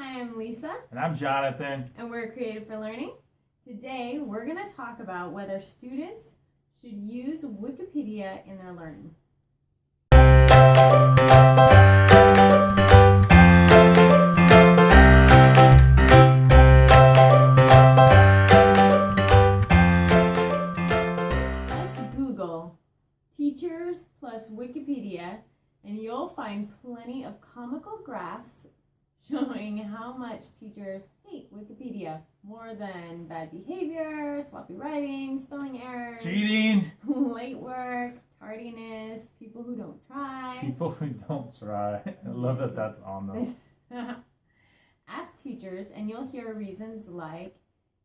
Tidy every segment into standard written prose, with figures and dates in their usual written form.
Hi, I'm Lisa. And I'm Jonathan. And we're Creative for Learning. Today, we're going to talk about whether students should use Wikipedia in their learning. Just Google teachers plus Wikipedia, and you'll find plenty of comical graphs showing how much teachers hate Wikipedia more than bad behavior, sloppy writing, spelling errors, Cheating, late work, tardiness, people who don't try. people who don't try. I love that that's on them. Ask teachers and you'll hear reasons like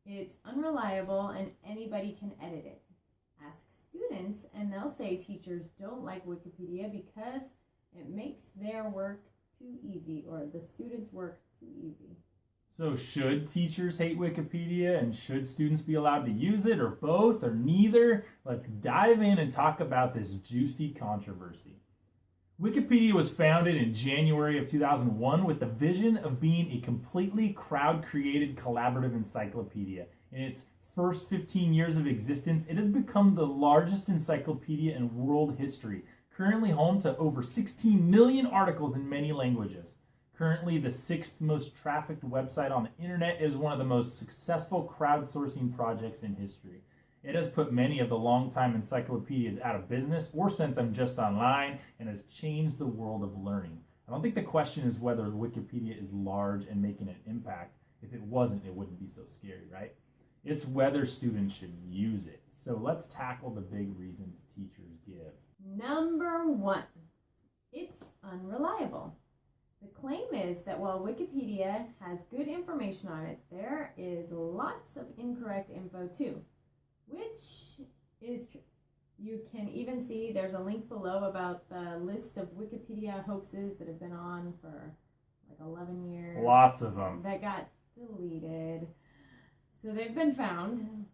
it's unreliable and anybody can edit it. Ask students and they'll say teachers don't like Wikipedia because it makes their work too easy, or the students' work too easy. So should teachers hate Wikipedia, and should students be allowed to use it, or both, or neither? Let's dive in and talk about this juicy controversy. Wikipedia was founded in January of 2001 with the vision of being a completely crowd-created collaborative encyclopedia. In its first 15 years of existence, it has become the largest encyclopedia in world history, currently home to over 16 million articles in many languages. Currently the 6th most trafficked website on the internet, is one of the most successful crowdsourcing projects in history. It has put many of the longtime encyclopedias out of business or sent them just online, and has changed the world of learning. I don't think the question is whether Wikipedia is large and making an impact. If it wasn't, it wouldn't be so scary, right? It's whether students should use it. So let's tackle the big reasons teachers give. Number 1, it's unreliable. The claim is that while Wikipedia has good information on it, there is lots of incorrect info too, which is true. You can even see there's a link below about the list of Wikipedia hoaxes that have been on for like 11 years. Lots of them. That got deleted. So they've been found.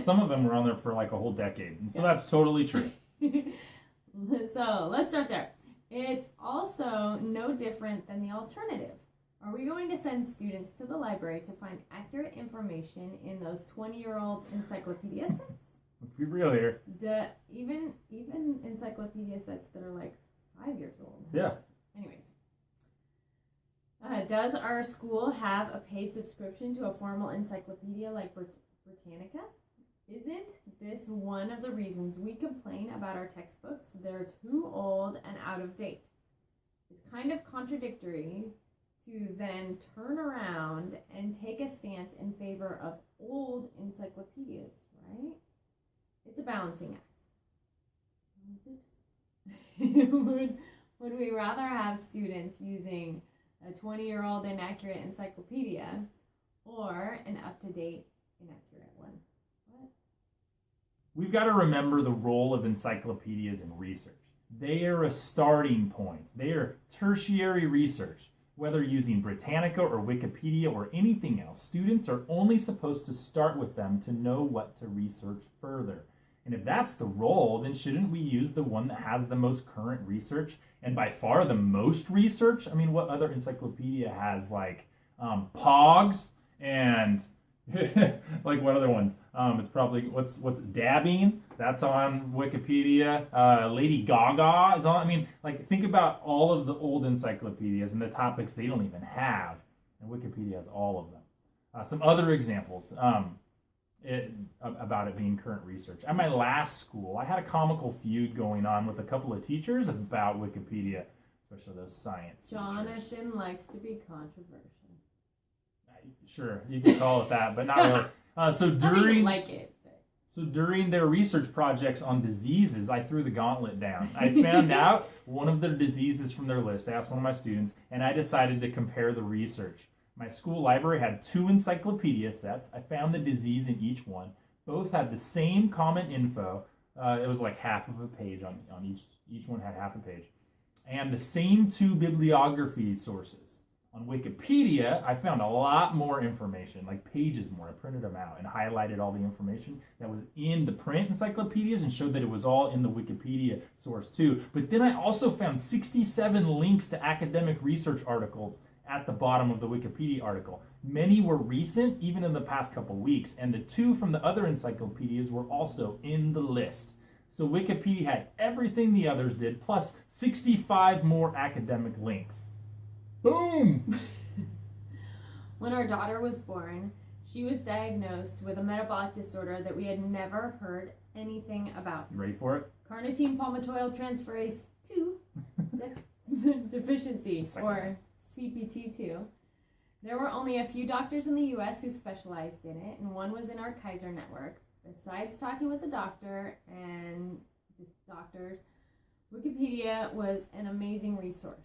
Some of them were on there for like a whole decade, and so that's totally true. So let's start there. It's also no different than the alternative. Are we going to send students to the library to find accurate information in those 20-year-old encyclopedia sets? Let's be real here. Even encyclopedia sets that are like 5 years old. Yeah. Anyways. Does our school have a paid subscription to a formal encyclopedia like Britannica? Isn't this one of the reasons we complain about our textbooks? They're too old and out of date. It's kind of contradictory to then turn around and take a stance in favor of old encyclopedias, right? It's a balancing act. Would we rather have students using a 20-year-old inaccurate encyclopedia or an up-to-date inaccurate one? We've got to remember the role of encyclopedias in research. They are a starting point. They are tertiary research. Whether using Britannica or Wikipedia or anything else, students are only supposed to start with them to know what to research further. And if that's the role, then shouldn't we use the one that has the most current research and by far the most research? I mean, what other encyclopedia has like POGs and like what other ones? It's probably what's dabbing. That's on Wikipedia. Lady Gaga is on. I mean, like think about all of the old encyclopedias and the topics they don't even have, and Wikipedia has all of them. Some other examples about it being current research. At my last school, I had a comical feud going on with a couple of teachers about Wikipedia, especially those science teachers. Jonathan likes to be controversial. Sure, you can call it that, but not really. So during their research projects on diseases, I threw the gauntlet down. I found out one of their diseases from their list. I asked one of my students, and I decided to compare the research. My school library had 2 encyclopedia sets. I found the disease in each one. Both had the same common info. It was like half of a page on each. Each one had half a page. And the same 2 bibliography sources. On Wikipedia, I found a lot more information, like pages more. I printed them out and highlighted all the information that was in the print encyclopedias and showed that it was all in the Wikipedia source too. But then I also found 67 links to academic research articles at the bottom of the Wikipedia article. Many were recent, even in the past couple weeks, and the 2 from the other encyclopedias were also in the list. So Wikipedia had everything the others did, plus 65 more academic links. Boom! When our daughter was born, she was diagnosed with a metabolic disorder that we had never heard anything about. You ready for it? Carnitine palmitoyltransferase 2 deficiency, or CPT2. There were only a few doctors in the U.S. who specialized in it, and one was in our Kaiser network. Besides talking with the doctor and just doctors, Wikipedia was an amazing resource.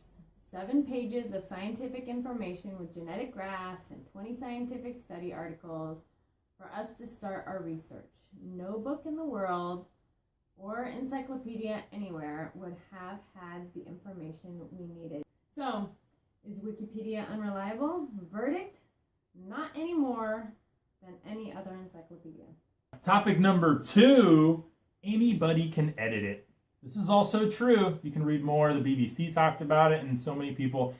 7 pages of scientific information with genetic graphs and 20 scientific study articles for us to start our research. No book in the world or encyclopedia anywhere would have had the information we needed. So, is Wikipedia unreliable? Verdict? Not any more than any other encyclopedia. Topic number 2, anybody can edit it. This is also true. You can read more. The BBC talked about it, and so many people.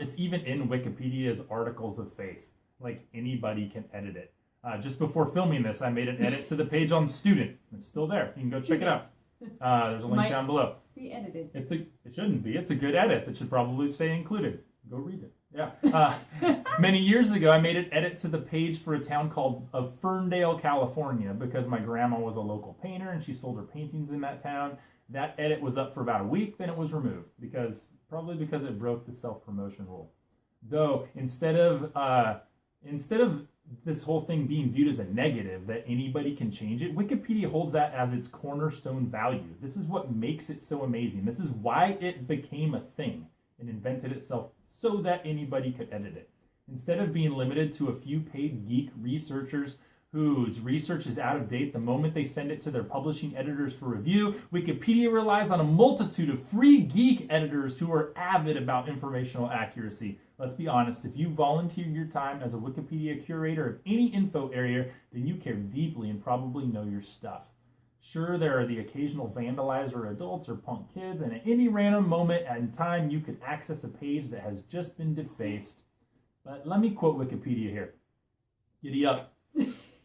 It's even in Wikipedia's articles of faith. Like, anybody can edit it. Just before filming this, I made an edit to the page on student. It's still there. You can go check it out. There's a link down below. Be edited. It shouldn't be. It's a good edit that should probably stay included. Go read it. Yeah. Many years ago, I made an edit to the page for a town called Ferndale, California, because my grandma was a local painter and she sold her paintings in that town. That edit was up for about a week, then it was removed probably because it broke the self-promotion rule. Though instead of this whole thing being viewed as a negative, that anybody can change it, Wikipedia holds that as its cornerstone value. This is what makes it so amazing. This is why it became a thing and invented itself so that anybody could edit it. Instead of being limited to a few paid geek researchers whose research is out of date the moment they send it to their publishing editors for review, Wikipedia relies on a multitude of free geek editors who are avid about informational accuracy. Let's be honest, if you volunteer your time as a Wikipedia curator of any info area, then you care deeply and probably know your stuff. Sure, there are the occasional vandalizer adults or punk kids, and at any random moment in time, you could access a page that has just been defaced. But let me quote Wikipedia here. Giddy up.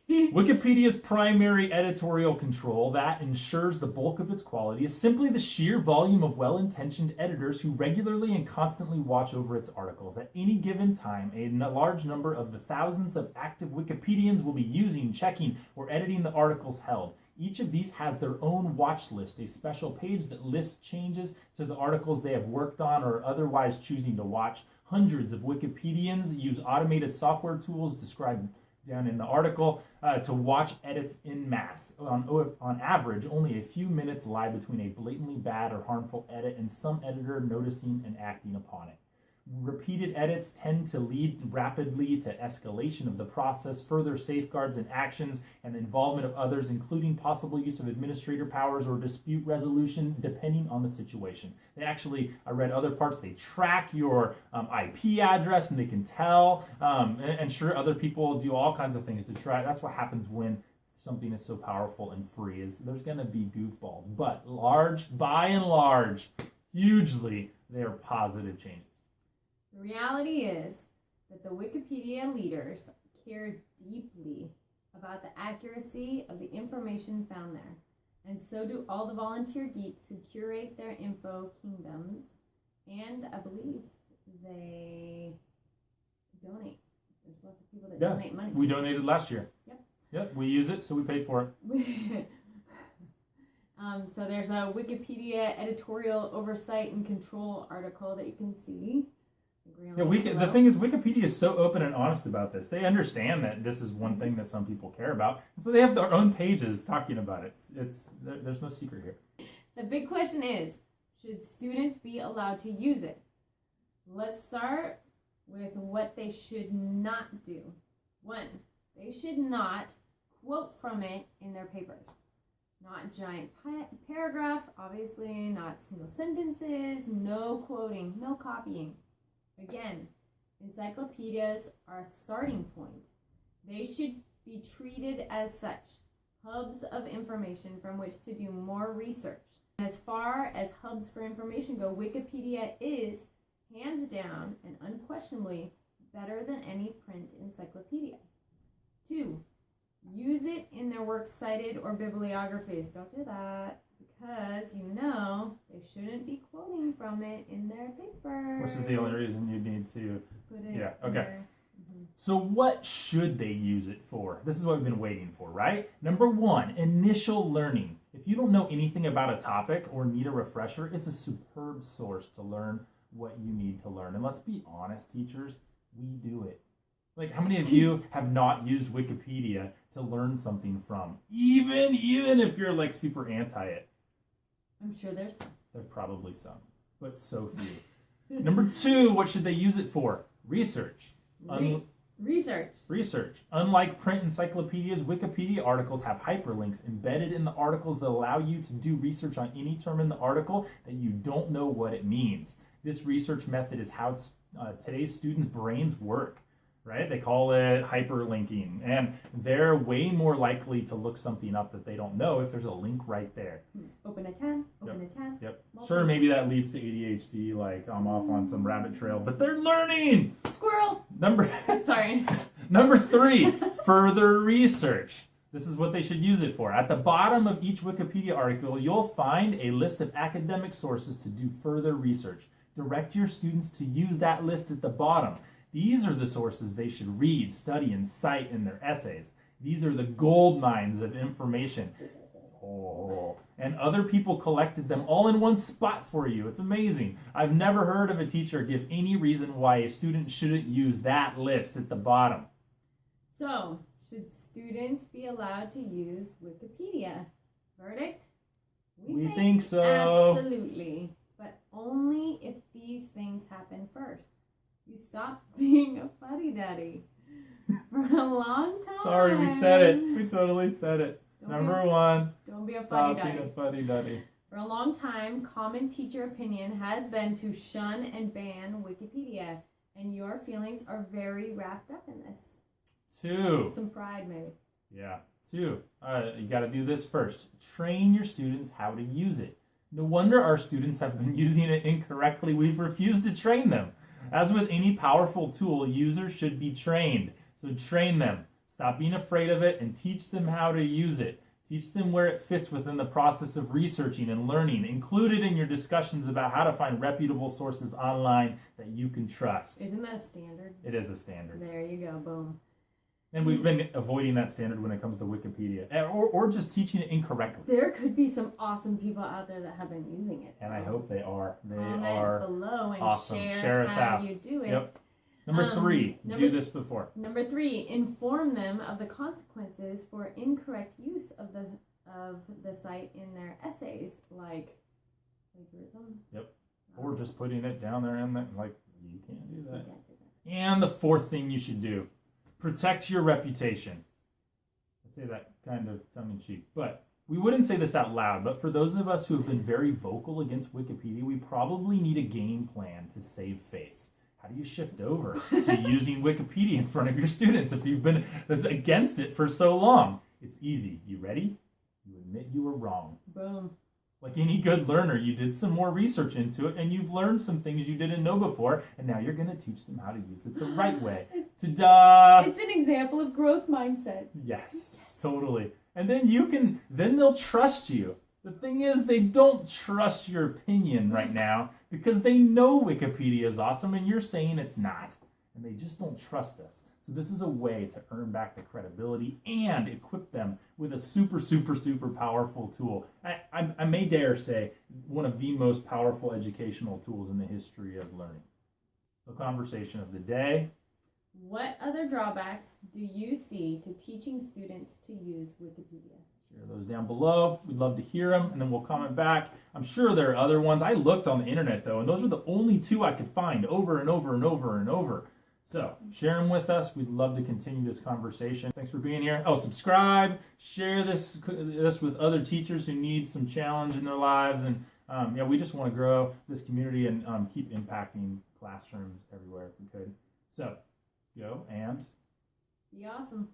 Wikipedia's primary editorial control that ensures the bulk of its quality is simply the sheer volume of well-intentioned editors who regularly and constantly watch over its articles. At any given time, a large number of the thousands of active Wikipedians will be using, checking, or editing the articles held. Each of these has their own watch list, a special page that lists changes to the articles they have worked on or otherwise choosing to watch. Hundreds of Wikipedians use automated software tools described down in the article to watch edits en masse. On average, only a few minutes lie between a blatantly bad or harmful edit and some editor noticing and acting upon it. Repeated edits tend to lead rapidly to escalation of the process, further safeguards and actions, and the involvement of others, including possible use of administrator powers or dispute resolution, depending on the situation. I read other parts, they track your IP address and they can tell, and sure, other people do all kinds of things to try. That's what happens when something is so powerful and free, is there's going to be goofballs. But by and large, hugely, they are positive changes. The reality is that the Wikipedia leaders care deeply about the accuracy of the information found there, and so do all the volunteer geeks who curate their info kingdoms, and I believe they donate. There's lots of people that donate money. We donated last year. Yep, we use it, so we paid for it. So there's a Wikipedia editorial oversight and control article that you can see. Yeah, the thing is, Wikipedia is so open and honest about this. They understand that this is one thing that some people care about, and so they have their own pages talking about it. There's no secret here. The big question is, should students be allowed to use it? Let's start with what they should not do. 1, they should not quote from it in their papers. Not giant paragraphs, obviously, not single sentences, no quoting, no copying. Again, encyclopedias are a starting point. They should be treated as such, hubs of information from which to do more research. As far as hubs for information go, Wikipedia is hands down and unquestionably better than any print encyclopedia. 2. Use it in their works cited or bibliographies. Don't do that because they shouldn't be quoting from it in their paper. Which is the only reason you need to Put it Yeah, in okay. there. So what should they use it for? This is what we've been waiting for, right? Number 1, initial learning. If you don't know anything about a topic or need a refresher, it's a superb source to learn what you need to learn. And let's be honest, teachers, we do it. Like, how many of you have not used Wikipedia to learn something from? Even if you're like super anti it. I'm sure there's some. There's probably some, but so few. Number 2, what should they use it for? Research. Research. Unlike print encyclopedias, Wikipedia articles have hyperlinks embedded in the articles that allow you to do research on any term in the article that you don't know what it means. This research method is how today's students' brains work, right? They call it hyperlinking, and they're way more likely to look something up that they don't know if there's a link right there. Open a tab. Open a tab. Yep. Sure, maybe that leads to ADHD, like I'm off on some rabbit trail, but they're learning. Squirrel. Sorry. Number 3, further research. This is what they should use it for. At the bottom of each Wikipedia article, you'll find a list of academic sources to do further research. Direct your students to use that list at the bottom. These are the sources they should read, study, and cite in their essays. These are the gold mines of information. And other people collected them all in one spot for you. It's amazing. I've never heard of a teacher give any reason why a student shouldn't use that list at the bottom. So, should students be allowed to use Wikipedia? Verdict? We think so. Absolutely. But only if these things happen first. You stop being a fuddy-duddy for a long time. Sorry, we said it. We totally said it. Number 1, don't be a stop fuddy-duddy. being a fuddy-duddy. For a long time, common teacher opinion has been to shun and ban Wikipedia, and your feelings are very wrapped up in this. 2. Some pride, maybe. Yeah. 2. You got to do this first. Train your students how to use it. No wonder our students have been using it incorrectly. We've refused to train them. As with any powerful tool, users should be trained. So train them. Stop being afraid of it and teach them how to use it. Teach them where it fits within the process of researching and learning. Include it in your discussions about how to find reputable sources online that you can trust. Isn't that a standard? It is a standard. There you go. Boom. And we've been avoiding that standard when it comes to Wikipedia, or just teaching it incorrectly. There could be some awesome people out there that have been using it. And I hope they are. They Comment are below and awesome. share us how out. you do it. Yep. Number 3, do this before. Number 3, inform them of the consequences for incorrect use of the site in their essays, like plagiarism. Yep. Or just putting it down there and like you can't do that. You can't do that. And the 4th thing you should do. Protect your reputation. I say that kind of tongue-in-cheek, but we wouldn't say this out loud, but for those of us who have been very vocal against Wikipedia, we probably need a game plan to save face. How do you shift over to using Wikipedia in front of your students if you've been against it for so long? It's easy. You ready? You admit you were wrong. Boom. Like any good learner, you did some more research into it, and you've learned some things you didn't know before, and now you're going to teach them how to use it the right way. Ta-da! It's an example of growth mindset. Yes, totally. And then they'll trust you. The thing is, they don't trust your opinion right now because they know Wikipedia is awesome, and you're saying it's not. And they just don't trust us. So this is a way to earn back the credibility and equip them with a super, super, super powerful tool. I may dare say one of the most powerful educational tools in the history of learning. The conversation of the day. What other drawbacks do you see to teaching students to use Wikipedia? Share those down below. We'd love to hear them, and then we'll comment back. I'm sure there are other ones. I looked on the internet, though, and those were the only 2 I could find over and over and over and over. So share them with us. We'd love to continue this conversation. Thanks for being here. Oh, subscribe, share this with other teachers who need some challenge in their lives. And we just want to grow this community and keep impacting classrooms everywhere if we could. So go and be awesome.